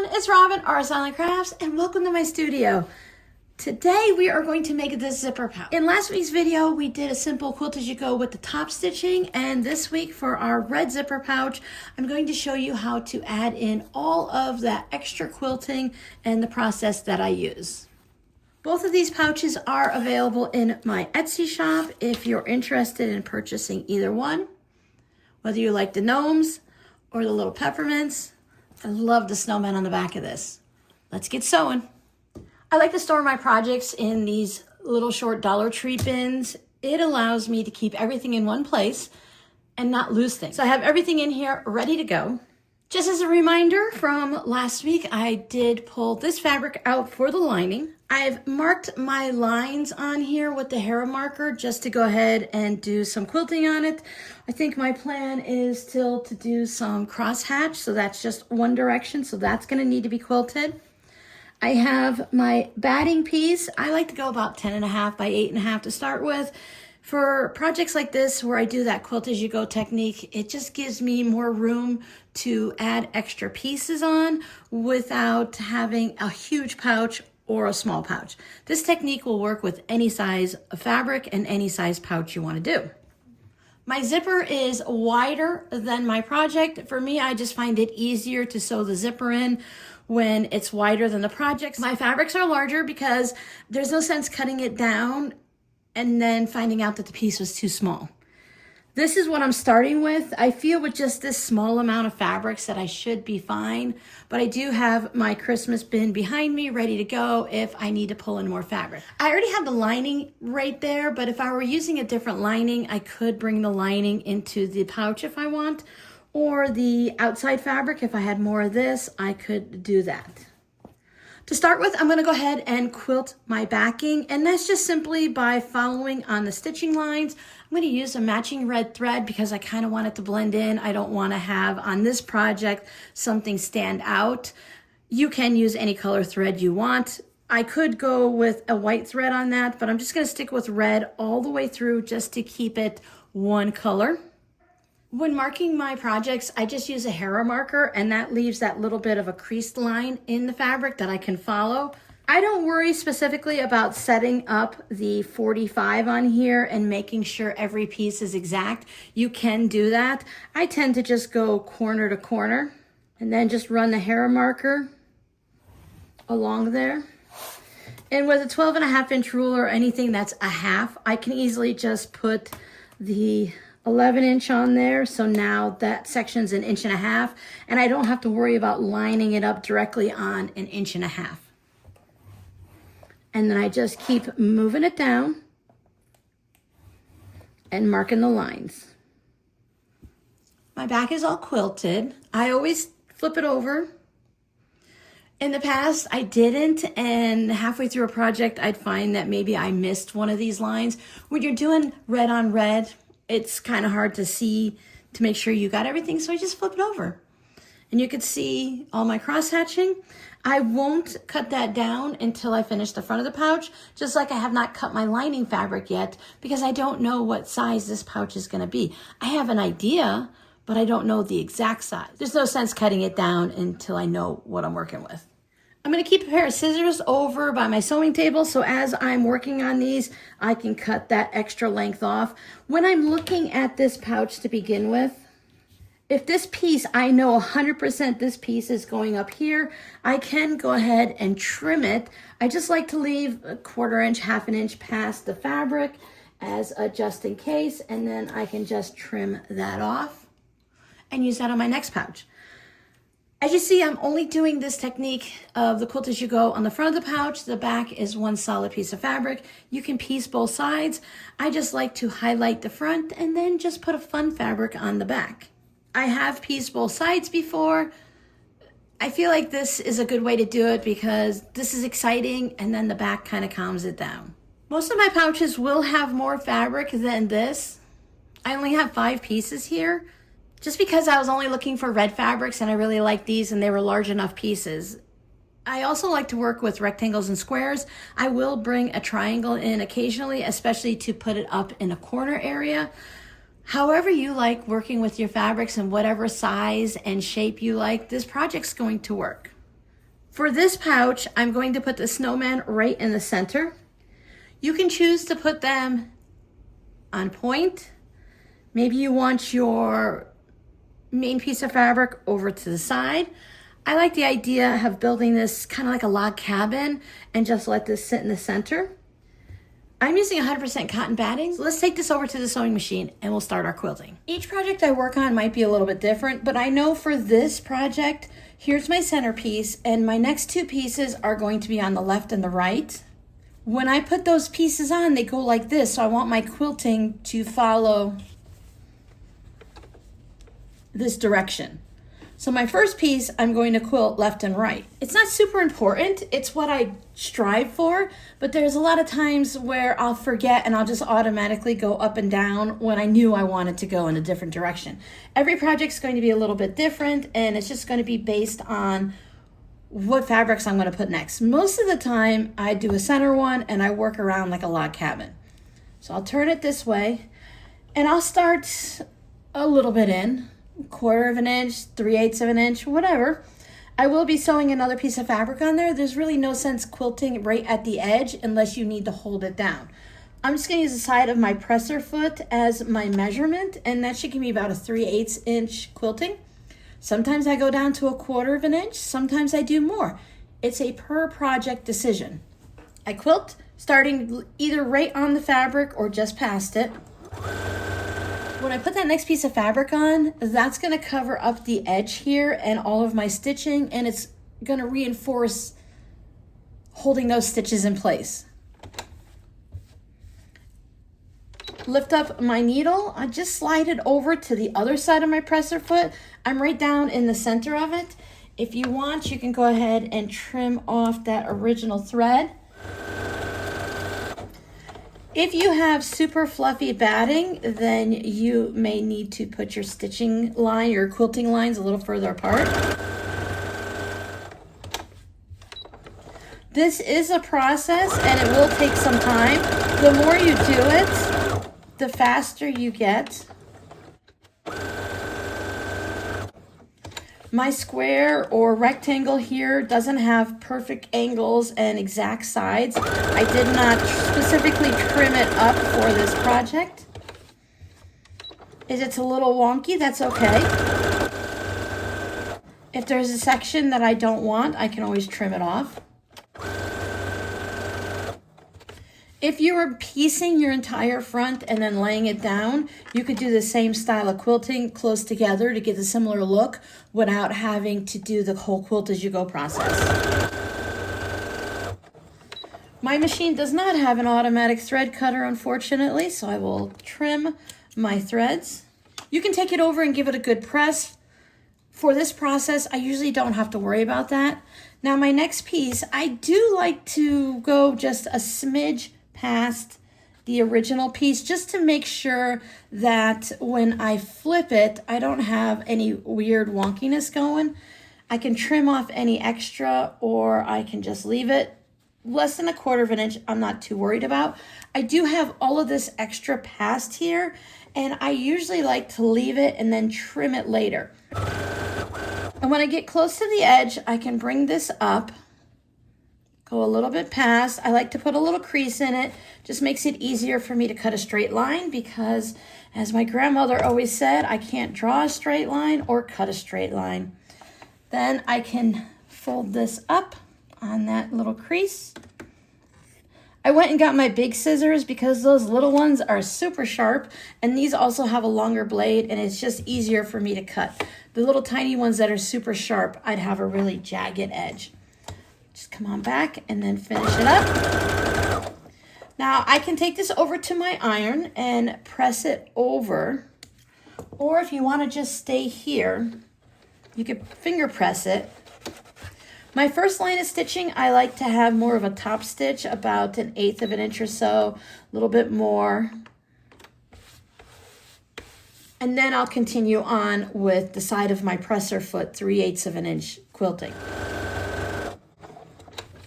everyone, it's Robin, Our Silent Crafts, and welcome to my studio. Today we are going to make this zipper pouch. In last week's video, we did a simple quilt as you go with the top stitching, and this week for our red zipper pouch, I'm going to show you how to add in all of that extra quilting and the process that I use. Both of these pouches are available in my Etsy shop if you're interested in purchasing either one. Whether you like the gnomes or the little peppermints, I love the snowman on the back of this. Let's get sewing. I like to store my projects in these little short Dollar Tree bins. It allows me to keep everything in one place and not lose things. So I have everything in here ready to go. Just as a reminder from last week, I did pull this fabric out for the lining. I've marked my lines on here with the Hera marker just to go ahead and do some quilting on it. I think my plan is still to do some cross hatch, so that's just one direction, so that's gonna need to be quilted. I have my batting piece. I like to go about 10.5 by 8.5 to start with. For projects like this where I do that quilt as you go technique, it just gives me more room to add extra pieces on without having a huge pouch or a small pouch. This technique will work with any size of fabric and any size pouch you want to do. My zipper is wider than my project. For me, I just find it easier to sew the zipper in when it's wider than the project. My fabrics are larger because there's no sense cutting it down and then finding out that the piece was too small. This is what I'm starting with. I feel with just this small amount of fabrics that I should be fine, but I do have my Christmas bin behind me ready to go if I need to pull in more fabric. I already have the lining right there, but if I were using a different lining, I could bring the lining into the pouch if I want, or the outside fabric. If I had more of this, I could do that. To start with, I'm going to go ahead and quilt my backing, and that's just simply by following on the stitching lines. I'm going to use a matching red thread because I kind of want it to blend in. I don't want to have on this project something stand out. You can use any color thread you want. I could go with a white thread on that, but I'm just going to stick with red all the way through just to keep it one color. When marking my projects, I just use a Hera marker, and that leaves that little bit of a creased line in the fabric that I can follow. I don't worry specifically about setting up the 45 on here and making sure every piece is exact. You can do that. I tend to just go corner to corner and then just run the Hera marker along there. And with a 12.5-inch ruler or anything that's a half, I can easily just put the 11-inch on there, so now that section's 1.5 inches, and I don't have to worry about lining it up directly on 1.5 inches. And then I just keep moving it down and marking the lines. My back is all quilted. I always flip it over. In the past, I didn't, and halfway through a project, I'd find that maybe I missed one of these lines. When you're doing red on red, it's kind of hard to see to make sure you got everything, so I just flip it over. And you can see all my cross hatching. I won't cut that down until I finish the front of the pouch, just like I have not cut my lining fabric yet because I don't know what size this pouch is going to be. I have an idea, but I don't know the exact size. There's no sense cutting it down until I know what I'm working with. I'm going to keep a pair of scissors over by my sewing table, so as I'm working on these, I can cut that extra length off. When I'm looking at this pouch to begin with, if this piece, I know 100% this piece is going up here, I can go ahead and trim it. I just like to leave a 1/4 inch, 1/2 inch past the fabric as a just in case, and then I can just trim that off and use that on my next pouch. As you see, I'm only doing this technique of the quilt as you go on the front of the pouch. The back is one solid piece of fabric. You can piece both sides. I just like to highlight the front and then just put a fun fabric on the back. I have pieced both sides before. I feel like this is a good way to do it because this is exciting and then the back kind of calms it down. Most of my pouches will have more fabric than this. I only have 5 pieces here. Just because I was only looking for red fabrics and I really like these and they were large enough pieces. I also like to work with rectangles and squares. I will bring a triangle in occasionally, especially to put it up in a corner area. However you like working with your fabrics and whatever size and shape you like, this project's going to work. For this pouch, I'm going to put the snowman right in the center. You can choose to put them on point. Maybe you want your main piece of fabric over to the side. I like the idea of building this kind of like a log cabin and just let this sit in the center. I'm using 100% cotton batting. So let's take this over to the sewing machine and we'll start our quilting. Each project I work on might be a little bit different, but I know for this project, here's my centerpiece and my next two pieces are going to be on the left and the right. When I put those pieces on, they go like this. So I want my quilting to follow this direction. So my first piece, I'm going to quilt left and right. It's not super important. It's what I strive for, but there's a lot of times where I'll forget and I'll just automatically go up and down when I knew I wanted to go in a different direction. Every project's going to be a little bit different and it's just going to be based on what fabrics I'm going to put next. Most of the time I do a center one and I work around like a log cabin. So I'll turn it this way and I'll start a little bit in, 1/4 of an inch, 3/8 of an inch, whatever. I will be sewing another piece of fabric on there. There's really no sense quilting right at the edge unless you need to hold it down. I'm just gonna use the side of my presser foot as my measurement, and that should give me about a 3/8 inch quilting. Sometimes I go down to a 1/4 of an inch, sometimes I do more. It's a per project decision. I quilt starting either right on the fabric or just past it. When I put that next piece of fabric on, that's going to cover up the edge here and all of my stitching, and it's going to reinforce holding those stitches in place. Lift up my needle. I just slide it over to the other side of my presser foot. I'm right down in the center of it. If you want, you can go ahead and trim off that original thread. If you have super fluffy batting, then you may need to put your stitching line, your quilting lines a little further apart. This is a process and it will take some time. The more you do it, the faster you get. My square or rectangle here doesn't have perfect angles and exact sides. I did not specifically trim it up for this project. If it's a little wonky, that's okay. If there's a section that I don't want, I can always trim it off. If you were piecing your entire front and then laying it down, you could do the same style of quilting close together to get a similar look without having to do the whole quilt as you go process. My machine does not have an automatic thread cutter, unfortunately, so I will trim my threads. You can take it over and give it a good press. For this process, I usually don't have to worry about that. Now my next piece, I do like to go just a smidge past the original piece just to make sure that when I flip it, I don't have any weird wonkiness going. I can trim off any extra or I can just leave it. Less than 1/4 of an inch, I'm not too worried about. I do have all of this extra past here and I usually like to leave it and then trim it later. And when I get close to the edge, I can bring this up, go a little bit past. I like to put a little crease in it. Just makes it easier for me to cut a straight line because, as my grandmother always said, I can't draw a straight line or cut a straight line. Then I can fold this up on that little crease. I went and got my big scissors because those little ones are super sharp and these also have a longer blade and it's just easier for me to cut. The little tiny ones that are super sharp, I'd have a really jagged edge. Just come on back and then finish it up. Now I can take this over to my iron and press it over, or if you want to just stay here, you could finger press it. My first line of stitching, I like to have more of a top stitch, about 1/8 of an inch or so, a little bit more. And then I'll continue on with the side of my presser foot, 3/8 of an inch quilting.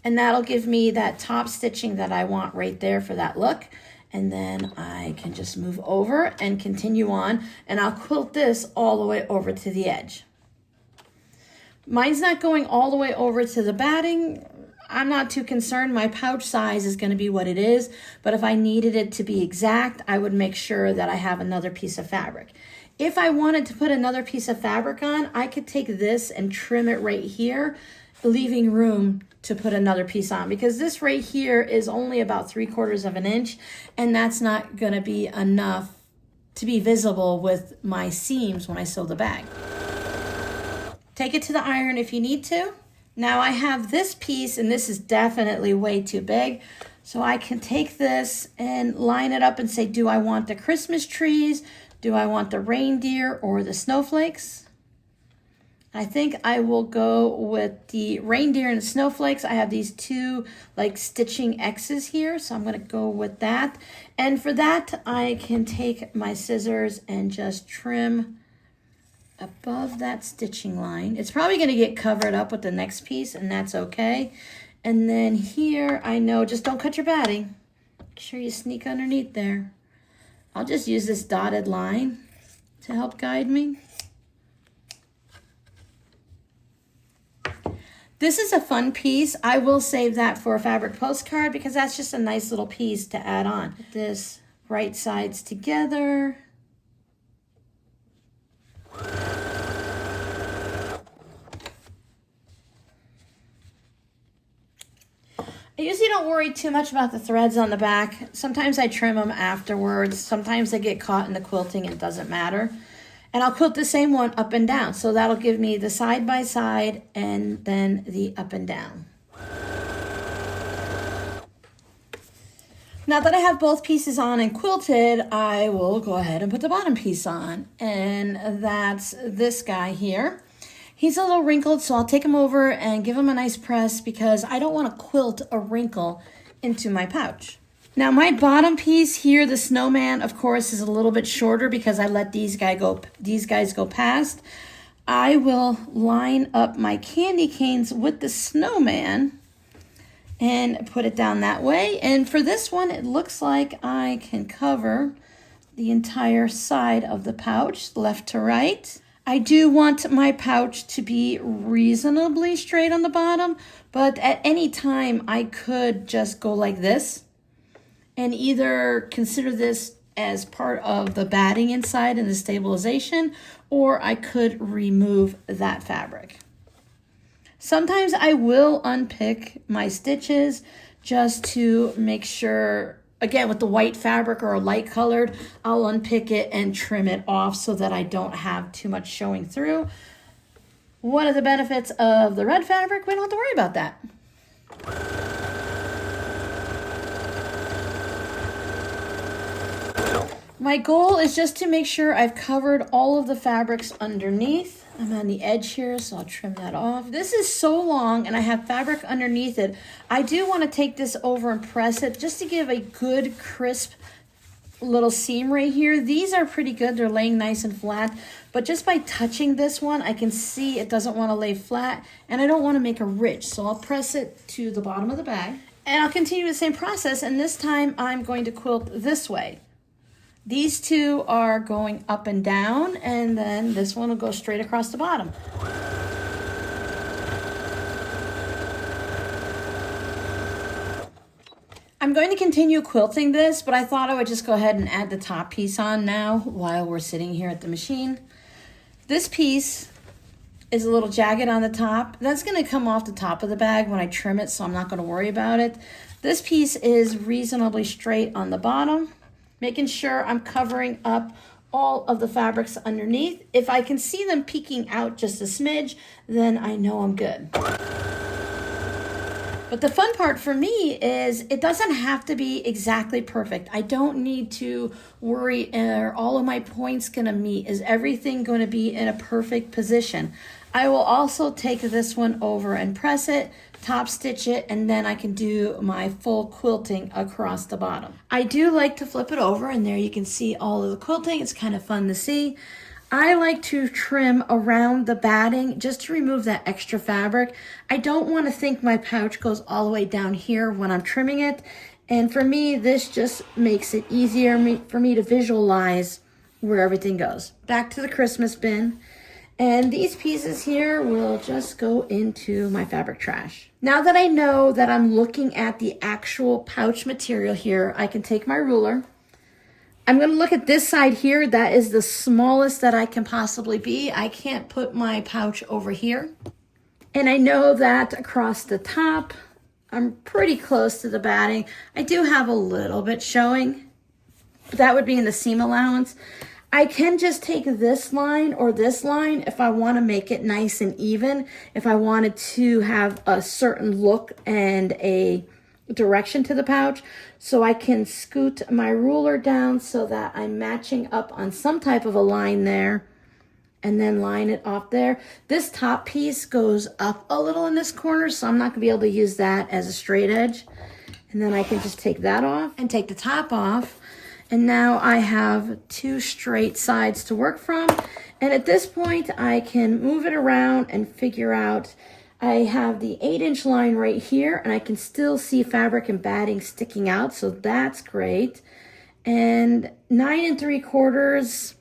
And that'll give me that top stitching that I want right there for that look. And then I can just move over and continue on, and I'll quilt this all the way over to the edge. Mine's not going all the way over to the batting. I'm not too concerned. My pouch size is going to be what it is, but if I needed it to be exact, I would make sure that I have another piece of fabric. If I wanted to put another piece of fabric on, I could take this and trim it right here, leaving room to put another piece on, because this right here is only about 3/4 of an inch, and that's not going to be enough to be visible with my seams when I sew the bag. Take it to the iron if you need to. Now I have this piece, and this is definitely way too big. So I can take this and line it up and say, do I want the Christmas trees? Do I want the reindeer or the snowflakes? I think I will go with the reindeer and the snowflakes. I have these two like stitching X's here, so I'm gonna go with that. And for that, I can take my scissors and just trim above that stitching line. It's probably going to get covered up with the next piece, and that's okay. And then here, I know, just don't cut your batting. Make sure you sneak underneath there. I'll just use this dotted line to help guide me. This is a fun piece. I will save that for a fabric postcard because that's just a nice little piece to add on. Put this right sides together. I usually don't worry too much about the threads on the back. Sometimes I trim them afterwards. Sometimes they get caught in the quilting and it doesn't matter. And I'll quilt the same one up and down. So that'll give me the side by side and then the up and down. Now that I have both pieces on and quilted, I will go ahead and put the bottom piece on. And that's this guy here. He's a little wrinkled, so I'll take him over and give him a nice press because I don't want to quilt a wrinkle into my pouch. Now my bottom piece here, the snowman, of course, is a little bit shorter because I let these guys go past. I will line up my candy canes with the snowman and put it down that way. And for this one, it looks like I can cover the entire side of the pouch, left to right. I do want my pouch to be reasonably straight on the bottom, but at any time I could just go like this and either consider this as part of the batting inside and the stabilization, or I could remove that fabric. Sometimes I will unpick my stitches just to make sure. Again, with the white fabric or a light colored, I'll unpick it and trim it off so that I don't have too much showing through. One of the benefits of the red fabric, we don't have to worry about that. My goal is just to make sure I've covered all of the fabrics underneath. I'm on the edge here, so I'll trim that off. This is so long and I have fabric underneath it. I do want to take this over and press it just to give a good crisp little seam right here. These are pretty good. They're laying nice and flat, but just by touching this one, I can see it doesn't want to lay flat and I don't want to make a ridge. So I'll press it to the bottom of the bag and I'll continue the same process. And this time I'm going to quilt this way. These two are going up and down, and then this one will go straight across the bottom. I'm going to continue quilting this, but I thought I would just go ahead and add the top piece on now while we're sitting here at the machine. This piece is a little jagged on the top. That's going to come off the top of the bag when I trim it, so I'm not going to worry about it. This piece is reasonably straight on the bottom, making sure I'm covering up all of the fabrics underneath. If I can see them peeking out just a smidge, then I know I'm good. But the fun part for me is it doesn't have to be exactly perfect. I don't need to worry, are all of my points gonna meet? Is everything gonna be in a perfect position? I will also take this one over and press it, top stitch it, and then I can do my full quilting across the bottom. I do like to flip it over, and there you can see all of the quilting. It's kind of fun to see. I like to trim around the batting just to remove that extra fabric. I don't want to think my pouch goes all the way down here when I'm trimming it. And for me, this just makes it easier for me to visualize where everything goes. Back to the Christmas bin. And these pieces here will just go into my fabric trash. Now that I know that I'm looking at the actual pouch material here, I can take my ruler. I'm going to look at this side here. That is the smallest that I can possibly be. I can't put my pouch over here. And I know that across the top, I'm pretty close to the batting. I do have a little bit showing. That would be in the seam allowance. I can just take this line or this line if I want to make it nice and even, if I wanted to have a certain look and a direction to the pouch. So I can scoot my ruler down so that I'm matching up on some type of a line there and then line it off there. This top piece goes up a little in this corner, so I'm not gonna be able to use that as a straight edge. And then I can just take that off and take the top off. And now I have two straight sides to work from. And at this point, I can move it around and figure out, I have the 8-inch line right here, and I can still see fabric and batting sticking out, so that's great. And 9 3/4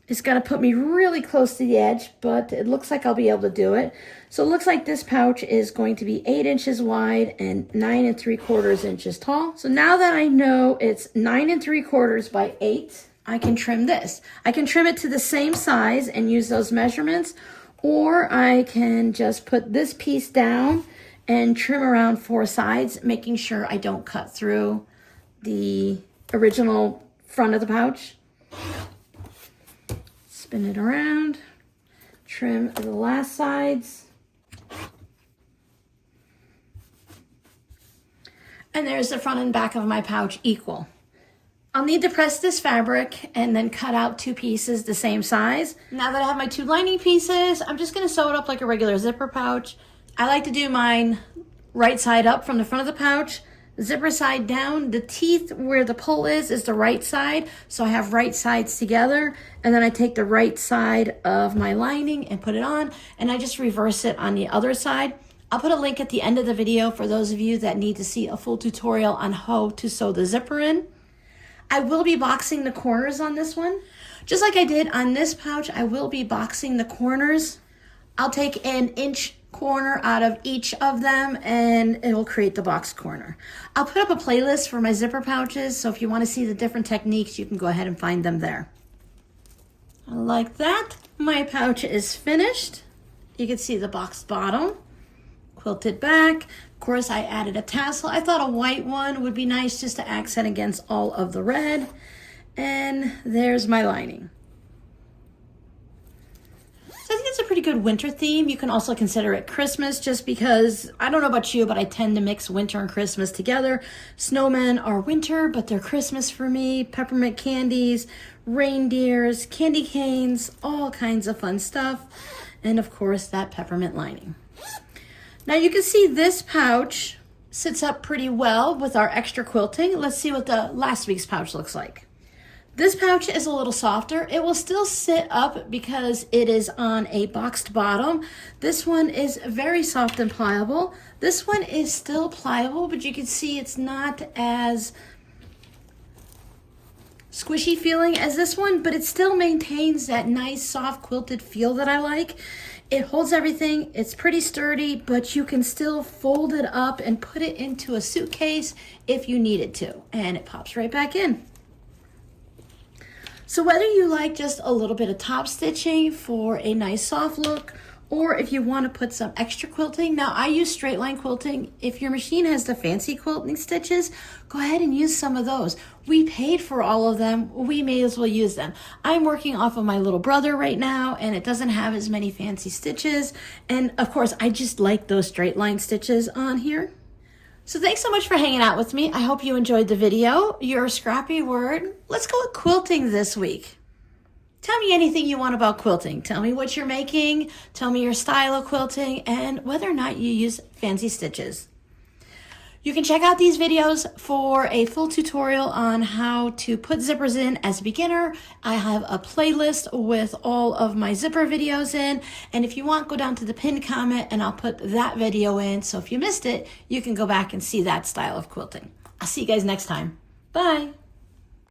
is gonna put me really close to the edge, but it looks like I'll be able to do it. So it looks like this pouch is going to be 8 inches wide and 9 3/4 inches tall. So now that I know it's 9 3/4 by 8, I can trim this. I can trim it to the same size and use those measurements, or I can just put this piece down and trim around 4 sides, making sure I don't cut through the original front of the pouch. Spin it around, trim the last sides. And there's the front and back of my pouch equal. I'll need to press this fabric and then cut out 2 pieces the same size. Now that I have my 2 lining pieces, I'm just gonna sew it up like a regular zipper pouch. I like to do mine right side up from the front of the pouch, zipper side down. The teeth where the pull is the right side, so I have right sides together, and then I take the right side of my lining and put it on, and I just reverse it on the other side. I'll put a link at the end of the video for those of you that need to see a full tutorial on how to sew the zipper in. I will be boxing the corners on this one. Just like I did on this pouch, I will be boxing the corners. I'll take an inch corner out of each of them and it'll create the box corner. I'll put up a playlist for my zipper pouches, so if you want to see the different techniques, you can go ahead and find them there. Like that, my pouch is finished. You can see the boxed bottom, quilted back. Of course, I added a tassel. I thought a white one would be nice just to accent against all of the red. And there's my lining. So I think it's a pretty good winter theme. You can also consider it Christmas, just because, I don't know about you, but I tend to mix winter and Christmas together. Snowmen are winter, but they're Christmas for me. Peppermint candies, reindeers, candy canes, all kinds of fun stuff. And of course, that peppermint lining. Now you can see this pouch sits up pretty well with our extra quilting. Let's see what the last week's pouch looks like. This pouch is a little softer. It will still sit up because it is on a boxed bottom. This one is very soft and pliable. This one is still pliable, but you can see it's not as squishy feeling as this one, but it still maintains that nice soft quilted feel that I like. It holds everything, it's pretty sturdy, but you can still fold it up and put it into a suitcase if you needed to, and it pops right back in. So whether you like just a little bit of top stitching for a nice soft look, or if you want to put some extra quilting. Now I use straight line quilting. If your machine has the fancy quilting stitches, go ahead and use some of those. We paid for all of them, we may as well use them. I'm working off of my little brother right now, and it doesn't have as many fancy stitches. And of course, I just like those straight line stitches on here. So thanks so much for hanging out with me. I hope you enjoyed the video. Your scrappy word. Let's go with quilting this week. Tell me anything you want about quilting. Tell me what you're making, tell me your style of quilting, and whether or not you use fancy stitches. You can check out these videos for a full tutorial on how to put zippers in as a beginner. I have a playlist with all of my zipper videos in, and if you want, go down to the pinned comment and I'll put that video in, so if you missed it, you can go back and see that style of quilting. I'll see you guys next time. Bye.